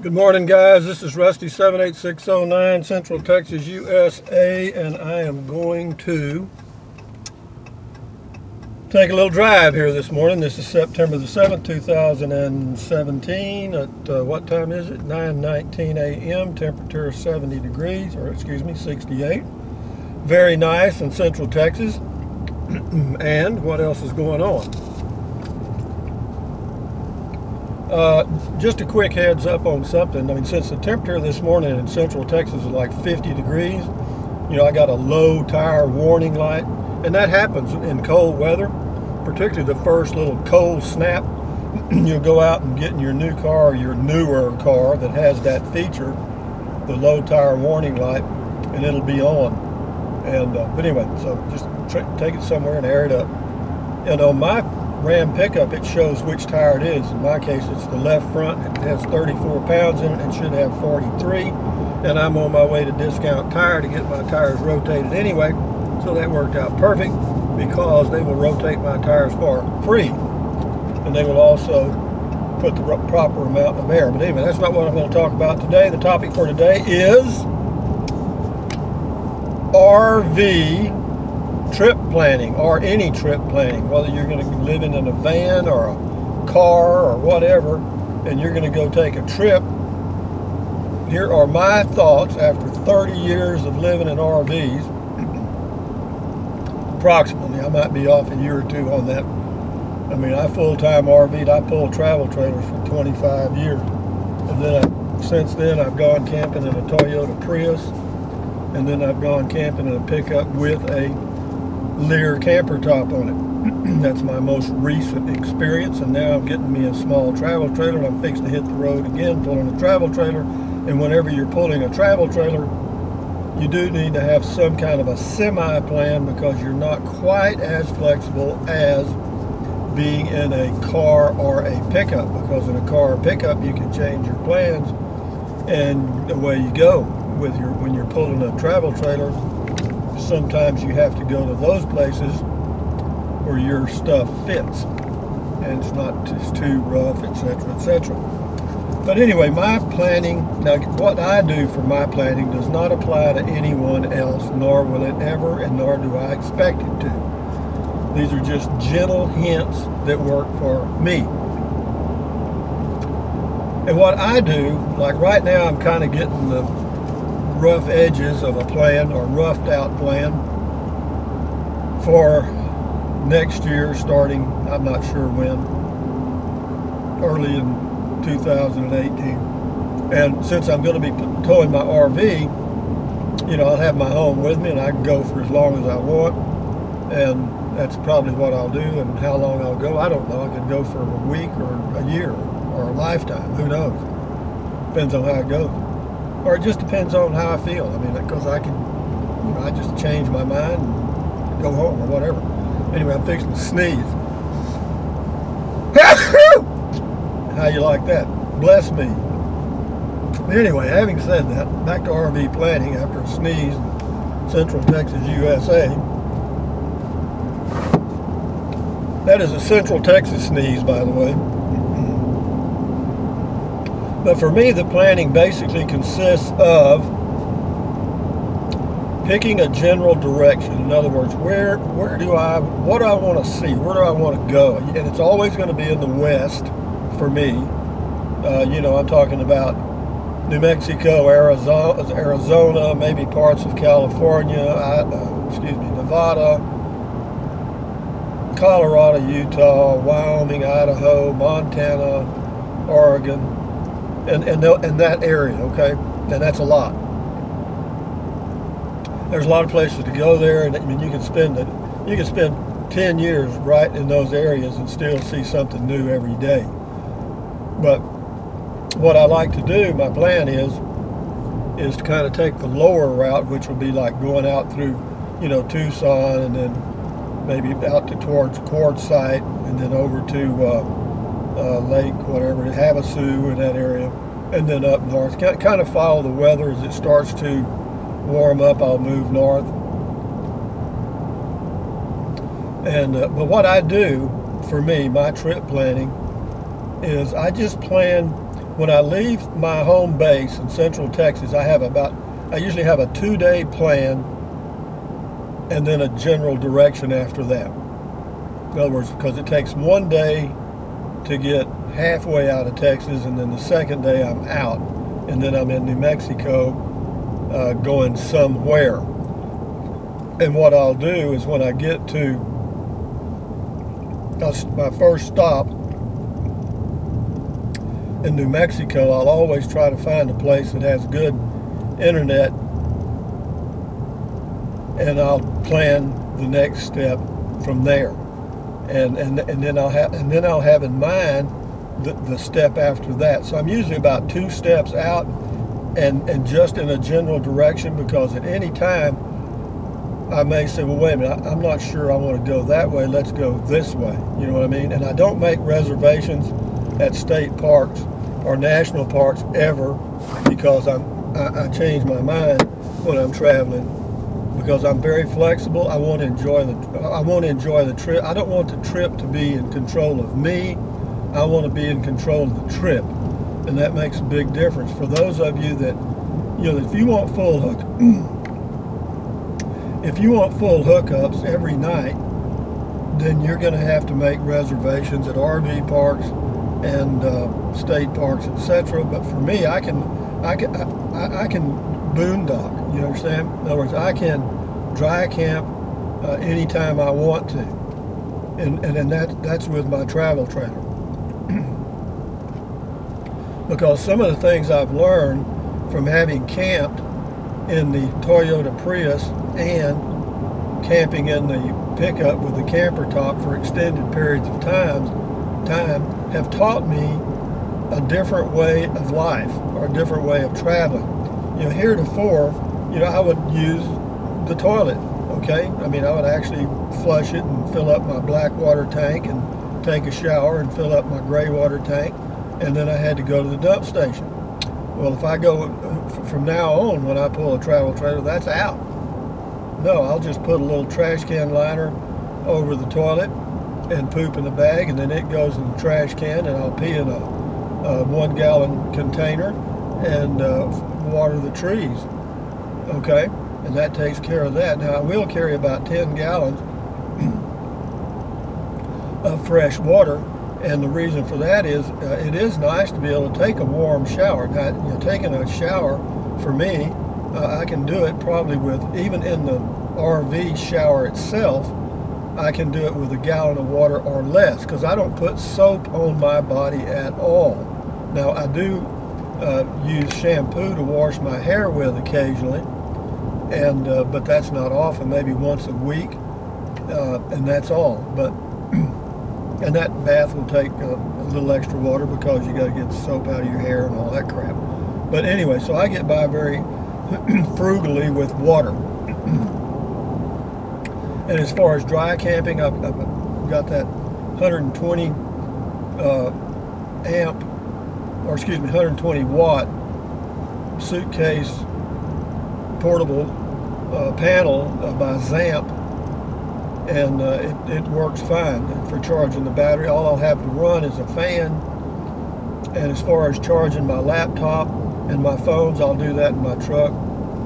Good morning, guys. This is Rusty 78609, Central Texas, USA, and I am going to take a little drive here this morning. This is September the 7th, 2017. At what time is it? 9:19 a.m. Temperature is 70 degrees, or excuse me, 68. Very nice in Central Texas. And what else is going on? Just a quick heads up on something. I mean, since the temperature this morning in Central Texas is like 50 degrees, you know, I got a low tire warning light, and that happens in cold weather, particularly the first little cold snap. You'll go out and get in your new car, or your newer car that has that feature, the low tire warning light, and it'll be on. And but anyway, so just take it somewhere and air it up. And on my Ram pickup, it shows which tire it is. In my case, it's the left front. It has 34 pounds in it and should have 43. And I'm on my way to Discount Tire to get my tires rotated anyway. So that worked out perfect, because they will rotate my tires for free. And they will also put the proper amount of air. But anyway, that's not what I'm going to talk about today. The topic for today is RV trip planning, or any trip planning, whether you're going to be living in a van or a car or whatever, and you're going to go take a trip. Here are my thoughts after 30 years of living in RVs. Approximately, I might be off a year or two on that. I mean, I full-time RV'd. I pulled travel trailers for 25 years, and then since then I've gone camping in a Toyota Prius, and then I've gone camping in a pickup with a Lear camper top on it. That's my most recent experience, and now I'm getting me a small travel trailer, and I'm fixing to hit the road again pulling a travel trailer. And whenever you're pulling a travel trailer, you do need to have some kind of a semi-plan, because you're not quite as flexible as being in a car or a pickup, because in a car or pickup you can change your plans and away you go. When you're pulling a travel trailer, sometimes you have to go to those places where your stuff fits and it's too rough, etc., etc. But anyway, my planning, now what I do for my planning does not apply to anyone else, nor will it ever, and nor do I expect it to. These are just gentle hints that work for me. And what I do, like right now, I'm kind of getting the rough edges of a plan, or roughed out plan for next year, starting, I'm not sure when, early in 2018. And since I'm going to be towing my RV, you know, I'll have my home with me and I can go for as long as I want, and that's probably what I'll do. And how long I'll go, I don't know. I could go for a week or a year or a lifetime, who knows. Depends on how it goes. Or it just depends on how I feel. I mean, because I can, you know, I just change my mind and go home or whatever. Anyway, I'm fixing to sneeze. How you like that? Bless me. Anyway, having said that, back to RV planning after a sneeze in Central Texas, USA. That is a Central Texas sneeze, by the way. But for me, the planning basically consists of picking a general direction. In other words, what do I want to see? Where do I want to go? And it's always going to be in the West for me. You know, I'm talking about New Mexico, Arizona, maybe parts of California, Nevada, Colorado, Utah, Wyoming, Idaho, Montana, Oregon. And that area, okay? And that's a lot. There's a lot of places to go there, and I mean, you can spend 10 years right in those areas and still see something new every day. But what I like to do, my plan is to kind of take the lower route, which will be like going out through, you know, Tucson, and then maybe out towards Quartzsite, and then over to Lake, whatever, Havasu, in that area, and then up north. Kind of follow the weather. As it starts to warm up, I'll move north. And but what I do for me, my trip planning, is I just plan when I leave my home base in Central Texas, I usually have a 2-day plan and then a general direction after that. In other words, because it takes 1 day to get halfway out of Texas, and then the second day I'm out, and then I'm in New Mexico going somewhere. And what I'll do is when I get to my first stop in New Mexico, I'll always try to find a place that has good internet, and I'll plan the next step from there. And then I'll have in mind the step after that. So I'm usually about 2 steps out and just in a general direction, because at any time I may say, well, wait a minute, I'm not sure I want to go that way, let's go this way. You know what I mean? And I don't make reservations at state parks or national parks ever, because I change my mind when I'm traveling, because I'm very flexible. I want to enjoy the trip. I don't want the trip to be in control of me. I want to be in control of the trip, and that makes a big difference. For those of you that, if you want full hookups every night, then you're going to have to make reservations at RV parks and state parks, etc. But for me, I can boondock. You understand? In other words, I can dry camp anytime I want to, and that's with my travel trailer. Because some of the things I've learned from having camped in the Toyota Prius and camping in the pickup with the camper top for extended periods of time have taught me a different way of life, or a different way of traveling. Heretofore, I would use the toilet, okay? I mean, I would actually flush it and fill up my black water tank and take a shower and fill up my gray water tank, and then I had to go to the dump station. Well, if I go from now on, when I pull a travel trailer, that's out. No, I'll just put a little trash can liner over the toilet and poop in the bag, and then it goes in the trash can, and I'll pee in a 1-gallon container and water the trees, okay? And that takes care of that. Now, I will carry about 10 gallons of fresh water, and the reason for that is it is nice to be able to take a warm shower. Now, taking a shower, for me, I can do it probably with, even in the RV shower itself, I can do it with 1 gallon of water or less, because I don't put soap on my body at all. Now, I do use shampoo to wash my hair with occasionally, and but that's not often, maybe once a week, and that's all. But and that bath will take a little extra water, because you got to get the soap out of your hair and all that crap. But anyway, so I get by very frugally with water. And as far as dry camping, I've got that 120 120 watt suitcase portable panel by Zamp, and it works fine for charging the battery. All I'll have to run is a fan, and as far as charging my laptop and my phones, I'll do that in my truck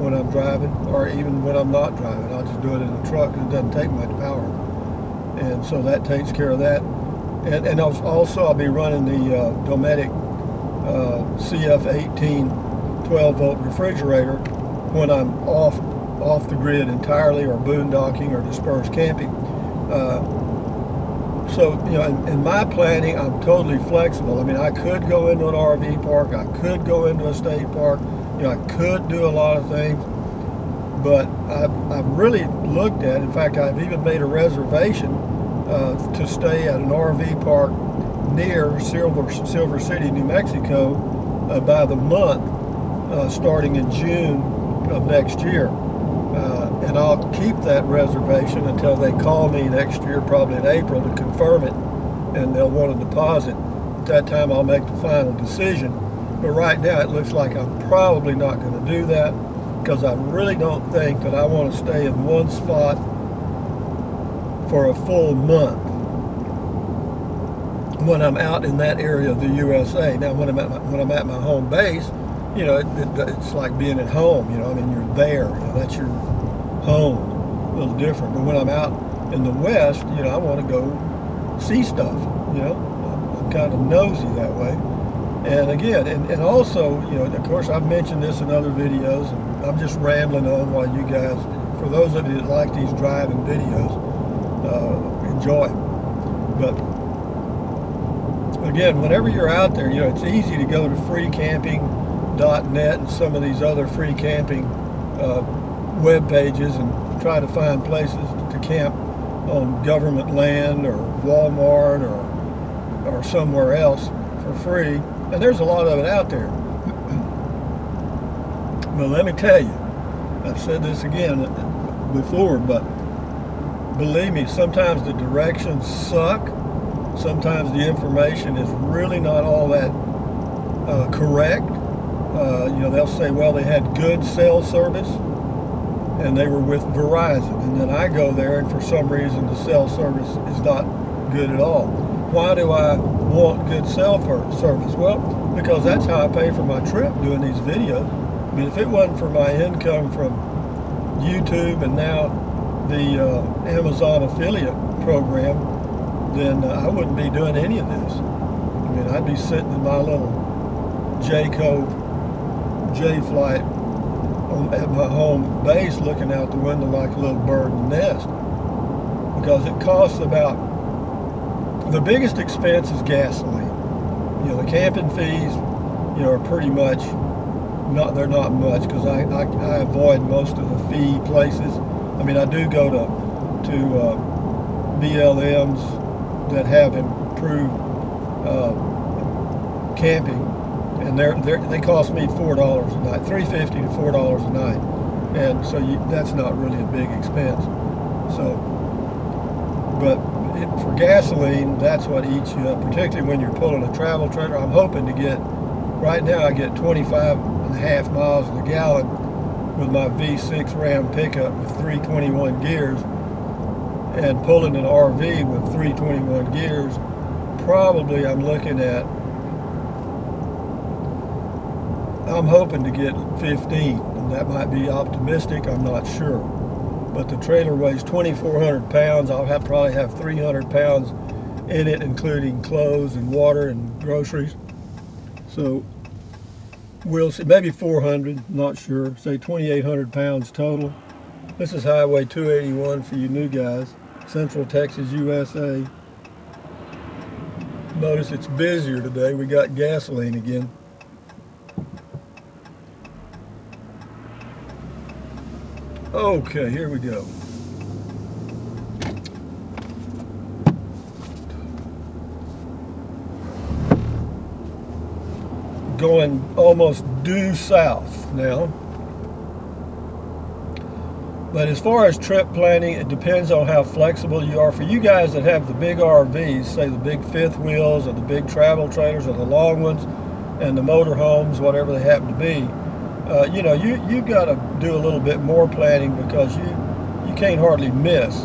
when I'm driving, or even when I'm not driving. I'll just do it in the truck, because it doesn't take much power, and so that takes care of that. And also I'll be running the Dometic CF18 12-volt refrigerator when I'm off the grid entirely, or boondocking, or dispersed camping. So, in my planning, I'm totally flexible. I mean, I could go into an RV park, I could go into a state park, I could do a lot of things, but I've really looked at, in fact, I've even made a reservation to stay at an RV park near Silver City, New Mexico, by the month, starting in June of next year. And I'll keep that reservation until they call me next year, probably in April, to confirm it, and they'll want a deposit. At that time, I'll make the final decision. But right now, it looks like I'm probably not going to do that, because I really don't think that I want to stay in one spot for a full month when I'm out in that area of the USA. Now, when I'm at my home base, you know, it's like being at home. You know, I mean, you're there. You know, that's your home. A little different. But when I'm out in the West, you know, I want to go see stuff. You know, I'm kind of nosy that way. And again, and also, you know, of course, I've mentioned this in other videos, and I'm just rambling on while you guys, for those of you that like these driving videos, enjoy. But again, whenever you're out there, you know, it's easy to go to freecamping.net and some of these other free camping web pages and try to find places to camp on government land or Walmart or somewhere else for free. And there's a lot of it out there. But let me tell you, I've said this again before, but believe me, sometimes the directions suck. Sometimes the information is really not all that correct. You know, they'll say, well, they had good cell service and they were with Verizon. And then I go there and for some reason the cell service is not good at all. Why do I want good cell service? Well, because that's how I pay for my trip doing these videos. I mean, if it wasn't for my income from YouTube and now the Amazon affiliate program, then I wouldn't be doing any of this. I mean, I'd be sitting in my little J-flight at my home base looking out the window like a little bird in the nest. Because it costs about, the biggest expense is gasoline. You know, the camping fees, you know, are pretty much, they're not much because I avoid most of the fee places. I mean, I do go to BLMs that have improved camping, and they cost me $4 a night, $3.50 to $4 a night, and so that's not really a big expense. So, but for gasoline, that's what eats you up, particularly when you're pulling a travel trailer. I'm hoping to get, right now I get 25.5 miles a gallon with my V6 Ram pickup with 321 gears, and pulling an RV with 321 gears, probably I'm looking at, I'm hoping to get 15, and that might be optimistic, I'm not sure. But the trailer weighs 2,400 pounds. I'll probably have 300 pounds in it, including clothes and water and groceries. So we'll see, maybe 400, not sure, say 2,800 pounds total. This is Highway 281 for you new guys, Central Texas, USA. Notice it's busier today. We got gasoline again. Okay, here we go. Going almost due south now. But as far as trip planning, it depends on how flexible you are. For you guys that have the big RVs, say the big fifth wheels or the big travel trailers or the long ones and the motorhomes, whatever they happen to be, you know, you've got to do a little bit more planning because you can't hardly miss.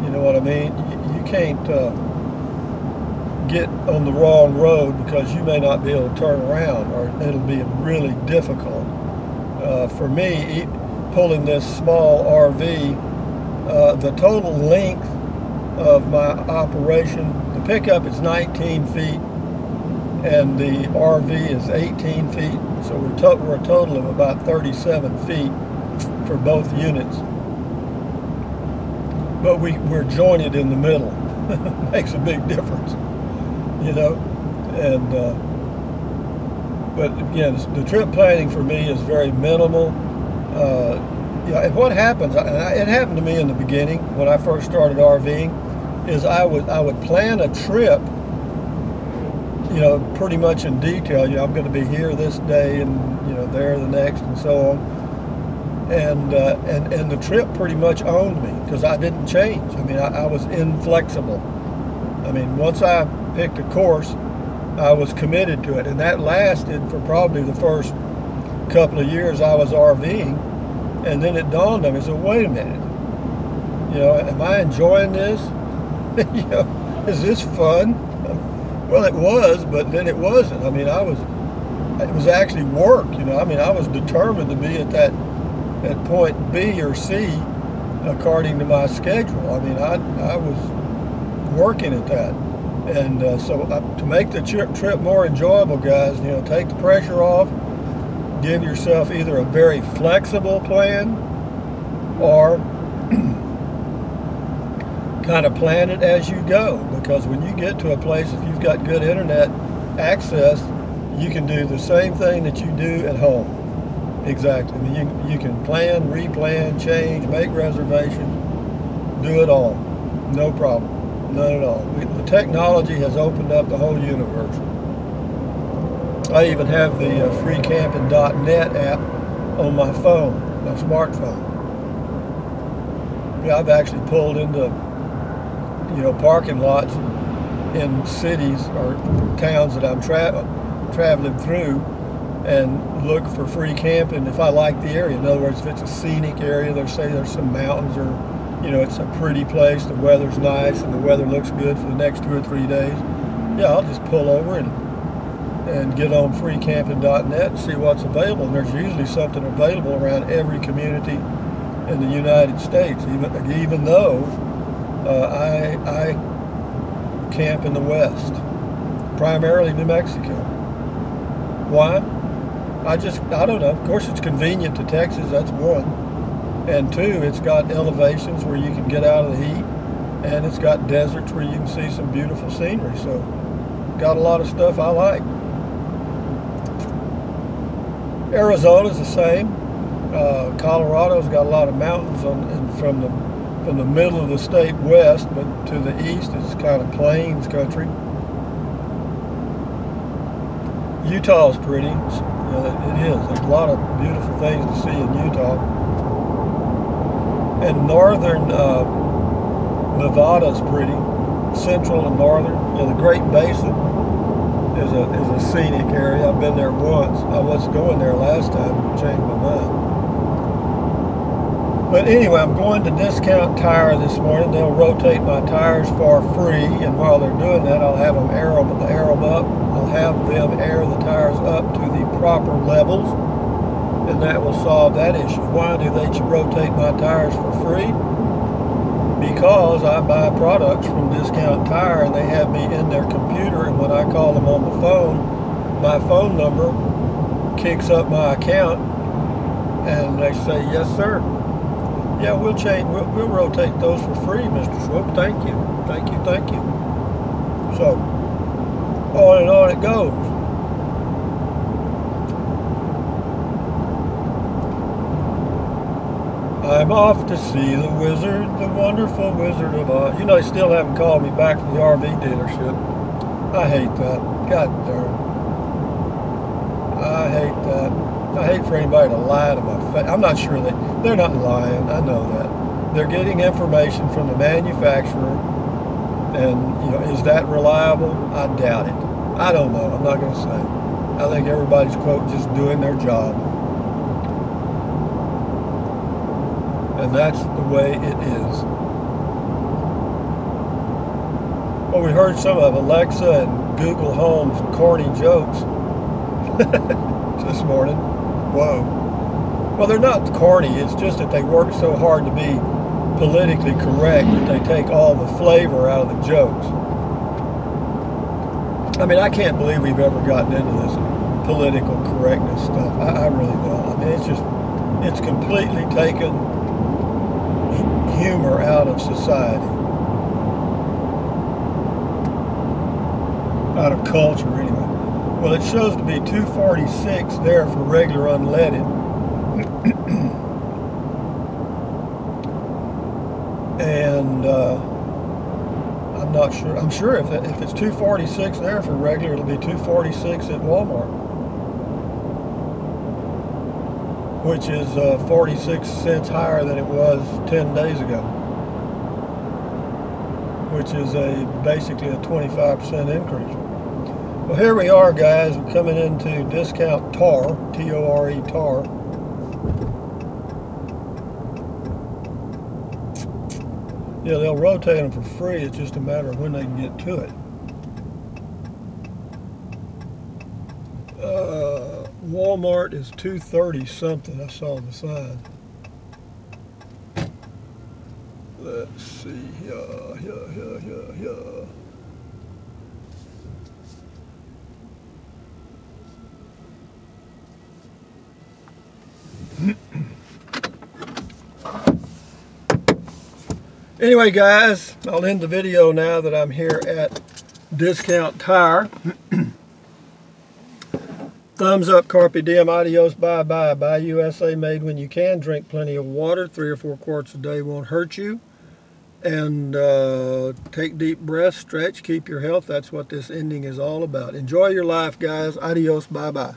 You know what I mean? You can't get on the wrong road because you may not be able to turn around, or it'll be really difficult. For me, pulling this small RV, the total length of my operation, the pickup is 19 feet and the RV is 18 feet. So we're a total of about 37 feet for both units. But we're jointed in the middle. Makes a big difference, you know. And but again, the trip planning for me is very minimal. Yeah, and what happens, it happened to me in the beginning when I first started RVing, is I would plan a trip, you know, pretty much in detail. You know, I'm going to be here this day and, you know, there the next and so on. And the trip pretty much owned me because I didn't change. I mean, I was inflexible. I mean, once I picked a course, I was committed to it. And that lasted for probably the first couple of years I was RVing. And then it dawned on me, so wait a minute. You know, am I enjoying this? You know, is this fun? Well, it was, but then it wasn't. I mean, it was actually work, you know. I mean, I was determined to be at point B or C according to my schedule. I mean, I was working at that. And to make the trip more enjoyable, guys, you know, take the pressure off, give yourself either a very flexible plan or kind of plan it as you go, because when you get to a place, if you've got good internet access, you can do the same thing that you do at home. Exactly. I mean, you can plan, replan, change, make reservations, do it all. No problem. None at all. The technology has opened up the whole universe. I even have the freecamping.net app on my phone, my smartphone. Yeah, I've actually pulled into, you know, parking lots in cities or towns that I'm traveling through and look for free camping if I like the area. In other words, if it's a scenic area, there's some mountains, or, you know, it's a pretty place, the weather's nice and the weather looks good for the next 2 or 3 days. Yeah, I'll just pull over and get on freecamping.net and see what's available. And there's usually something available around every community in the United States, even though I camp in the West, primarily New Mexico. Why? I don't know. Of course, it's convenient to Texas, that's one. And two, it's got elevations where you can get out of the heat, and it's got deserts where you can see some beautiful scenery. So, got a lot of stuff I like. Arizona's the same. Colorado's got a lot of mountains from the middle of the state west, but to the east it's kind of plains country. Utah's pretty. You know, it is. There's a lot of beautiful things to see in Utah. And northern Nevada's pretty. Central and northern. You know, the Great Basin is a scenic area. I've been there once. I was going there last time and changed my mind. But anyway, I'm going to Discount Tire this morning. They'll rotate my tires for free, and while they're doing that, I'll have them air them up. I'll have them air the tires up to the proper levels, and that will solve that issue. Why do they rotate my tires for free? Because I buy products from Discount Tire, and they have me in their computer, and when I call them on the phone, my phone number kicks up my account, and they say, yes, sir. Yeah, we'll rotate those for free, Mr. Swope. Thank you. Thank you, thank you. So, on and on it goes. I'm off to see the wizard, the wonderful Wizard of Oz. You know, they still haven't called me back from the RV dealership. I hate that. God darn. I hate that. I hate for anybody to lie to my face. I'm not sure they're not lying. I know that. They're getting information from the manufacturer, and, you know, is that reliable? I doubt it. I don't know. I'm not going to say. I think everybody's, quote, just doing their job. And that's the way it is. Well, we heard some of Alexa and Google Home's corny jokes this morning. Whoa. Well, they're not corny. It's just that they work so hard to be politically correct that they take all the flavor out of the jokes. I mean, I can't believe we've ever gotten into this political correctness stuff. I really don't. I mean, it's completely taken humor out of society. Out of culture, anyway. Well, it shows to be 246 there for regular unleaded. And I'm not sure. I'm sure if it's 246 there for regular, it'll be 246 at Walmart, which is 46 cents higher than it was 10 days ago, which is basically a 25% increase. Well, here we are, guys. We're coming into Discount Tar, T-O-R-E, Tar. Yeah, they'll rotate them for free. It's just a matter of when they can get to it. Walmart is $2.30 something. I saw the sign. Let's see. Yeah. Anyway, guys, I'll end the video now that I'm here at Discount Tire. Thumbs up, carpe diem, adios, bye-bye. Buy USA, made when you can. Drink plenty of water. 3 or 4 quarts a day won't hurt you. And take deep breaths, stretch, keep your health. That's what this ending is all about. Enjoy your life, guys. Adios, bye-bye.